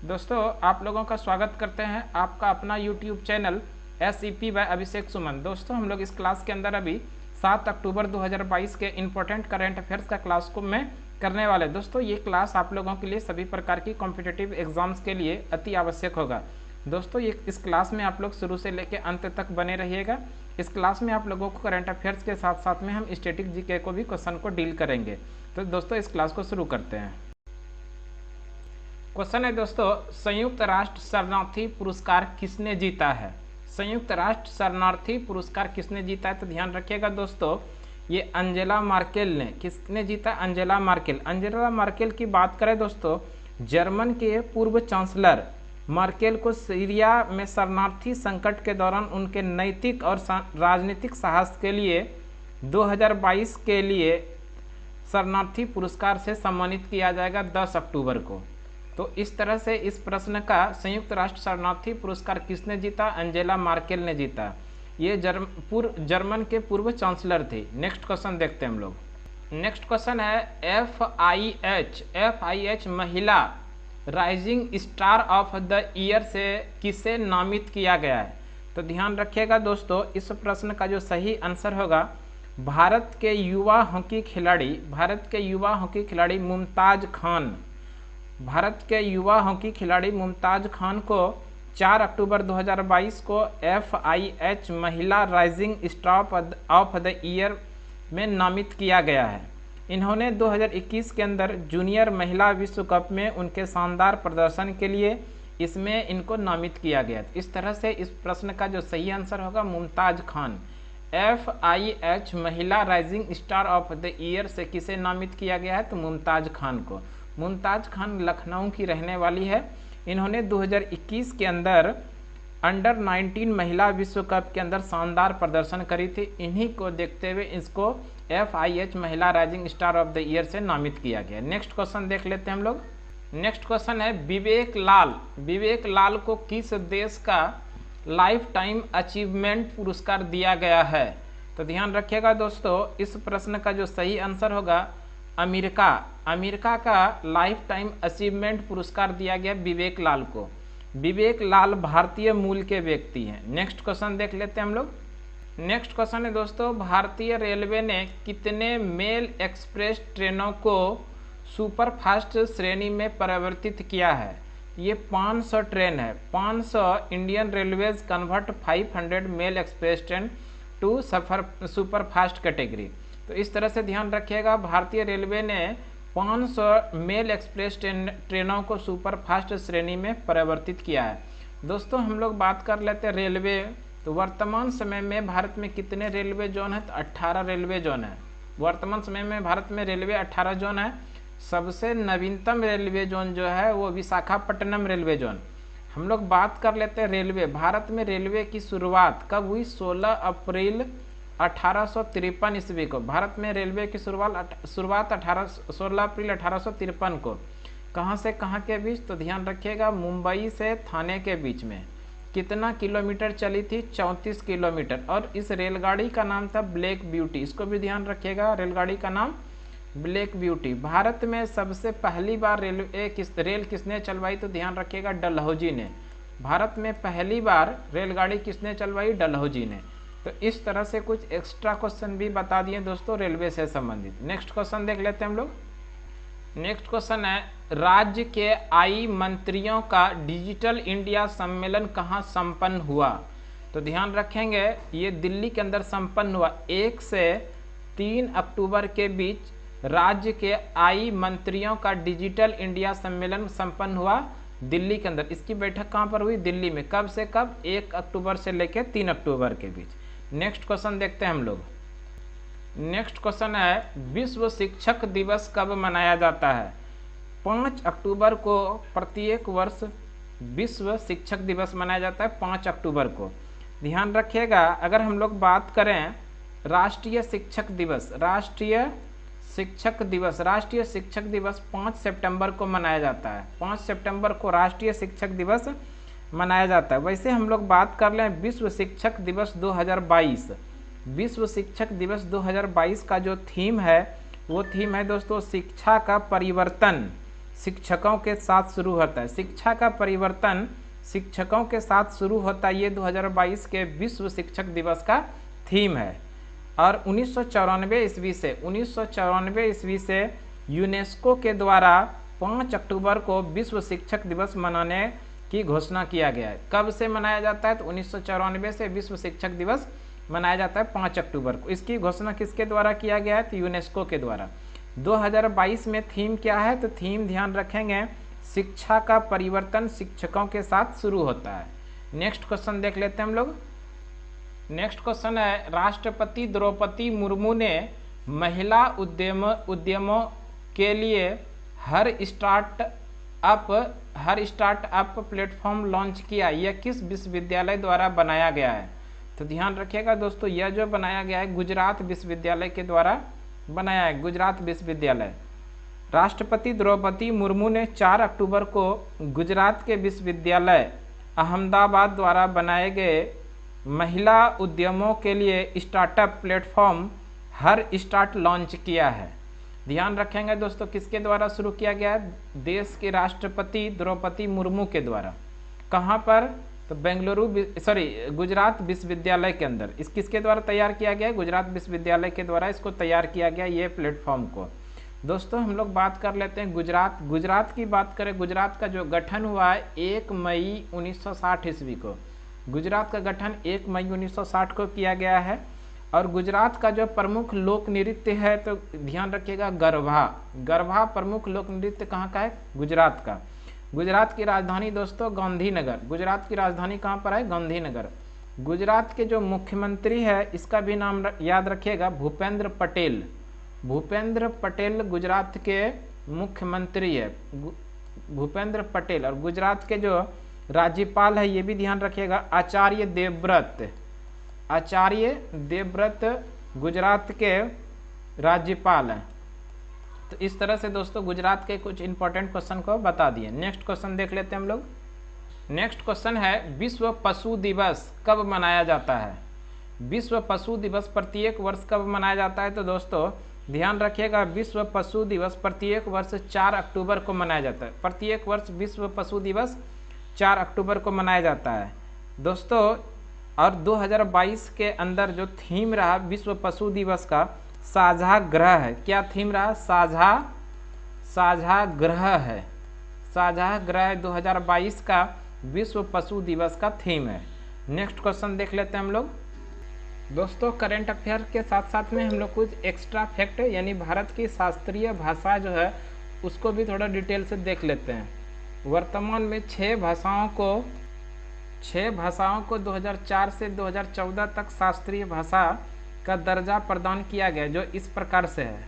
दोस्तों आप लोगों का स्वागत करते हैं आपका अपना YouTube चैनल SEP बाय अभिषेक सुमन। दोस्तों हम लोग इस क्लास के अंदर अभी 7 अक्टूबर 2022 के इम्पोर्टेंट करंट अफेयर्स का क्लास को मैं करने वाले। दोस्तों ये क्लास आप लोगों के लिए सभी प्रकार की कॉम्पिटिटिव एग्जाम्स के लिए अति आवश्यक होगा। दोस्तों ये इस क्लास में आप लोग शुरू से लेकर अंत तक बने रहिएगा। इस क्लास में आप लोगों को करंट अफेयर्स के साथ साथ में हम स्टैटिक जीके को भी क्वेश्चन को डील करेंगे। तो दोस्तों इस क्लास को शुरू करते हैं। क्वेश्चन है दोस्तों, संयुक्त राष्ट्र शरणार्थी पुरस्कार किसने जीता है? संयुक्त राष्ट्र शरणार्थी पुरस्कार किसने जीता है? तो ध्यान रखिएगा दोस्तों, ये अंजेला मार्केल ने। किसने जीता? Angela Merkel. अंजेला मार्केल की बात करें दोस्तों, जर्मन के पूर्व चांसलर मार्केल को सीरिया में शरणार्थी संकट के दौरान उनके नैतिक और राजनीतिक साहस के लिए 2022 के लिए शरणार्थी पुरस्कार से सम्मानित किया जाएगा 10 अक्टूबर को। तो इस तरह से इस प्रश्न का संयुक्त राष्ट्र शरणार्थी पुरस्कार किसने जीता? अंजेला मार्केल ने जीता। ये जर्मन के पूर्व चांसलर थे। नेक्स्ट क्वेश्चन देखते हैं हम लोग। नेक्स्ट क्वेश्चन है FIH महिला rising star of the year से किसे नामित किया गया है? तो ध्यान रखिएगा दोस्तों, इस प्रश्न का जो सही आंसर होगा भारत के युवा हॉकी खिलाड़ी मुमताज खान। भारत के युवा हॉकी खिलाड़ी मुमताज खान को 4 अक्टूबर 2022 को FIH महिला rising star of the year में नामित किया गया है। इन्होंने 2021 के अंदर जूनियर महिला विश्व कप में उनके शानदार प्रदर्शन के लिए इसमें इनको नामित किया गया। इस तरह से इस प्रश्न का जो सही आंसर होगा मुमताज खान। FIH महिला rising star of the year से किसे नामित किया गया है? तो मुमताज खान को। मुमताज खान लखनऊ की रहने वाली है। इन्होंने 2021 के अंदर अंडर 19 महिला विश्व कप के अंदर शानदार प्रदर्शन करी थी। इन्हीं को देखते हुए इसको FIH महिला rising star of the year से नामित किया गया। नेक्स्ट क्वेश्चन देख लेते हैं हम लोग। नेक्स्ट क्वेश्चन है विवेक लाल को किस देश का लाइफ टाइम अचीवमेंट पुरस्कार दिया गया है? तो ध्यान रखिएगा दोस्तों, इस प्रश्न का जो सही आंसर होगा अमेरिका का लाइफ टाइम अचीवमेंट पुरस्कार दिया गया विवेक लाल को। विवेक लाल भारतीय मूल के व्यक्ति हैं। नेक्स्ट क्वेश्चन देख लेते हैं हम लोग। नेक्स्ट क्वेश्चन है दोस्तों, भारतीय रेलवे ने कितने मेल एक्सप्रेस ट्रेनों को सुपरफास्ट श्रेणी में परिवर्तित किया है? ये 500 ट्रेन है। 500 Indian railways convert 500 mail express train to superfast category. तो इस तरह से ध्यान रखिएगा, भारतीय रेलवे ने 500 मेल एक्सप्रेस ट्रेनों को सुपरफास्ट श्रेणी में परिवर्तित किया है। दोस्तों हम लोग बात कर लेते हैं रेलवे। तो वर्तमान समय में भारत में कितने रेलवे जोन है? तो 18 रेलवे जोन है। वर्तमान समय में भारत में रेलवे 18 जोन है। सबसे नवीनतम रेलवे जोन जो है वो विशाखापट्टनम रेलवे जोन। हम लोग बात कर लेते हैं रेलवे। भारत में रेलवे की शुरुआत कब हुई? 16 अप्रैल 1853 ईस्वी को। भारत में रेलवे की शुरुआत 16 अप्रैल 1853 को। कहाँ से कहाँ के बीच? तो ध्यान रखिएगा, मुंबई से थाने के बीच में। कितना किलोमीटर चली थी? 34 किलोमीटर। और इस रेलगाड़ी का नाम था ब्लैक ब्यूटी। इसको भी ध्यान रखिएगा, रेलगाड़ी का नाम ब्लैक ब्यूटी। भारत में सबसे पहली बार रेल किसने चलवाई? तो ध्यान रखिएगा, डलहौजी ने। भारत में पहली बार रेलगाड़ी किसने चलवाई? डलहौजी ने। तो इस तरह से कुछ एक्स्ट्रा क्वेश्चन भी बता दिए दोस्तों रेलवे से संबंधित। नेक्स्ट क्वेश्चन देख लेते हैं हम लोग। नेक्स्ट क्वेश्चन है, राज्य के आई मंत्रियों का डिजिटल इंडिया सम्मेलन कहाँ संपन्न हुआ? तो ध्यान रखेंगे, ये दिल्ली के अंदर संपन्न हुआ। 1 से 3 अक्टूबर के बीच राज्य के आई मंत्रियों का डिजिटल इंडिया सम्मेलन संपन्न हुआ दिल्ली के अंदर। इसकी बैठक कहाँ पर हुई? दिल्ली में। कब से कब? 1 अक्टूबर से लेकर 3 अक्टूबर के बीच। नेक्स्ट क्वेश्चन देखते हैं हम लोग। नेक्स्ट क्वेश्चन है, विश्व शिक्षक दिवस कब मनाया जाता है? 5 अक्टूबर को प्रत्येक वर्ष विश्व शिक्षक दिवस मनाया जाता है 5 अक्टूबर को। ध्यान रखिएगा, अगर हम लोग बात करें राष्ट्रीय शिक्षक शिक्षक दिवस 5 सितंबर को मनाया जाता है। 5 सितंबर को राष्ट्रीय शिक्षक दिवस मनाया जाता है। वैसे हम लोग बात कर लें विश्व शिक्षक दिवस 2022। विश्व शिक्षक दिवस 2022 का जो थीम है वो थीम है दोस्तों शिक्षा का परिवर्तन। शिक्षकों के साथ शुरू होता है। शिक्षा का परिवर्तन शिक्षकों के साथ शुरू होता है, ये 2022 के विश्व शिक्षक दिवस का थीम है। और 1994 ईस्वी से यूनेस्को के द्वारा 5 अक्टूबर को विश्व शिक्षक दिवस मनाने की घोषणा किया गया है। कब से मनाया जाता है? तो 1994 से विश्व शिक्षक दिवस मनाया जाता है 5 अक्टूबर को। इसकी घोषणा किसके द्वारा किया गया है? तो यूनेस्को के द्वारा। 2022 में थीम क्या है? तो थीम ध्यान रखेंगे, शिक्षा का परिवर्तन शिक्षकों के साथ शुरू होता है। नेक्स्ट क्वेश्चन देख लेते हैं हम लोग। नेक्स्ट क्वेश्चन है, राष्ट्रपति द्रौपदी मुर्मू ने महिला उद्यमों के लिए हर स्टार्टअप प्लेटफॉर्म लॉन्च किया। यह किस विश्वविद्यालय द्वारा बनाया गया है? तो ध्यान रखिएगा दोस्तों, यह जो बनाया गया है गुजरात विश्वविद्यालय के द्वारा बनाया है, गुजरात विश्वविद्यालय। राष्ट्रपति द्रौपदी मुर्मू ने 4 अक्टूबर को गुजरात के विश्वविद्यालय अहमदाबाद द्वारा बनाए गए महिला उद्यमों के लिए स्टार्टअप प्लेटफॉर्म हर स्टार्ट लॉन्च किया है। ध्यान रखेंगे दोस्तों, किसके द्वारा शुरू किया गया है? देश के राष्ट्रपति द्रौपदी मुर्मू के द्वारा। कहाँ पर? तो गुजरात विश्वविद्यालय के अंदर। इस किसके द्वारा तैयार किया गया है? गुजरात विश्वविद्यालय के द्वारा इसको तैयार किया गया ये प्लेटफॉर्म को। दोस्तों हम लोग बात कर लेते हैं गुजरात की बात करें। गुजरात का जो गठन हुआ है 1 मई 1960 ईस्वी को। गुजरात का गठन 1 मई 1960 को किया गया है। और गुजरात का जो प्रमुख लोक नृत्य है, तो ध्यान रखिएगा गरबा प्रमुख लोक नृत्य कहाँ का है? गुजरात का। गुजरात की राजधानी दोस्तों गांधीनगर। गुजरात की राजधानी कहाँ पर है? गांधीनगर। गुजरात के जो मुख्यमंत्री है इसका भी नाम याद रखिएगा, भूपेंद्र पटेल। भूपेंद्र पटेल गुजरात के मुख्यमंत्री है, भूपेंद्र पटेल। और गुजरात के जो राज्यपाल है ये भी ध्यान रखिएगा, आचार्य देवव्रत गुजरात के राज्यपाल हैं। तो इस तरह से दोस्तों गुजरात के कुछ इंपॉर्टेंट क्वेश्चन को बता दिए। नेक्स्ट क्वेश्चन देख लेते हैं हम लोग। नेक्स्ट क्वेश्चन है, विश्व पशु दिवस कब मनाया जाता है? विश्व पशु दिवस प्रत्येक वर्ष कब मनाया जाता है? तो दोस्तों ध्यान रखिएगा, विश्व पशु दिवस प्रत्येक वर्ष 4 अक्टूबर को मनाया जाता है। प्रत्येक वर्ष विश्व पशु दिवस 4 अक्टूबर को मनाया जाता है दोस्तों। और 2022 के अंदर जो थीम रहा विश्व पशु दिवस का, साझा ग्रह है। क्या थीम रहा? साझा ग्रह है। साझा ग्रह 2022 का विश्व पशु दिवस का थीम है। नेक्स्ट क्वेश्चन देख लेते हैं हम लोग। दोस्तों करंट अफेयर के साथ साथ में हम लोग कुछ एक्स्ट्रा फैक्ट यानी भारत की शास्त्रीय भाषा जो है उसको भी थोड़ा डिटेल से देख लेते हैं। वर्तमान में 6 भाषाओं को 2004 से 2014 तक शास्त्रीय भाषा का दर्जा प्रदान किया गया, जो इस प्रकार से है।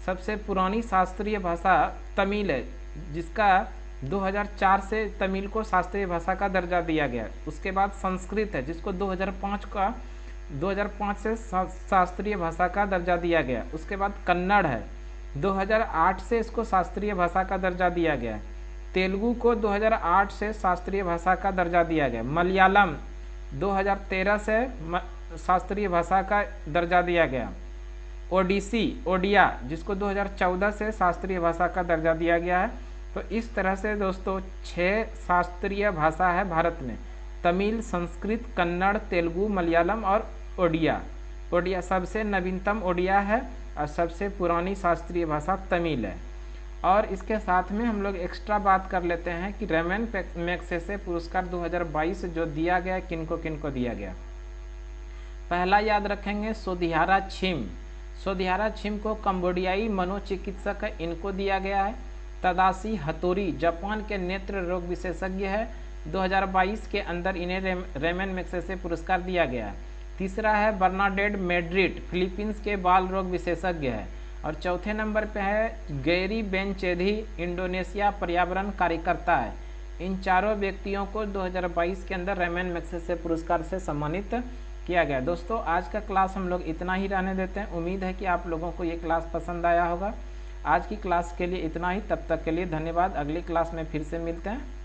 सबसे पुरानी शास्त्रीय भाषा तमिल है, जिसका 2004 से तमिल को शास्त्रीय भाषा का दर्जा दिया गया। उसके बाद संस्कृत है, जिसको 2005 से शास्त्रीय भाषा का दर्जा दिया गया। उसके बाद कन्नड़ है, 2008 से इसको शास्त्रीय भाषा का दर्जा दिया गया। तेलुगु को 2008 से शास्त्रीय भाषा का दर्जा दिया गया। मलयालम 2013 से शास्त्रीय भाषा का दर्जा दिया गया। ओडिया जिसको 2014 से शास्त्रीय भाषा का दर्जा दिया गया है। तो इस तरह से दोस्तों 6 शास्त्रीय भाषा है भारत में, तमिल, संस्कृत, कन्नड़, तेलुगु, मलयालम और ओडिया सबसे नवीनतम ओडिया है और सबसे पुरानी शास्त्रीय भाषा तमिल है। और इसके साथ में हम लोग एक्स्ट्रा बात कर लेते हैं कि रेमन मैग्सेसे पुरस्कार 2022 जो दिया गया किनको किनको दिया गया। पहला याद रखेंगे सोधियारा छिम को कंबोडियाई मनोचिकित्सक है, इनको दिया गया है। तदाशी हतोरी जापान के नेत्र रोग विशेषज्ञ है, 2022 के अंदर इन्हें रेमन मैग्सेसे पुरस्कार दिया गया है। तीसरा है बर्नाडेट मेड्रिड, फिलीपींस के बाल रोग विशेषज्ञ है। और चौथे नंबर पे है गैरी बेनचेधी, इंडोनेशिया पर्यावरण कार्यकर्ता है। इन चारों व्यक्तियों को 2022 के अंदर रेमन मैग्सेसे पुरस्कार से सम्मानित किया गया। दोस्तों आज का क्लास हम लोग इतना ही रहने देते हैं। उम्मीद है कि आप लोगों को ये क्लास पसंद आया होगा। आज की क्लास के लिए इतना ही, तब तक के लिए धन्यवाद। अगली क्लास में फिर से मिलते हैं।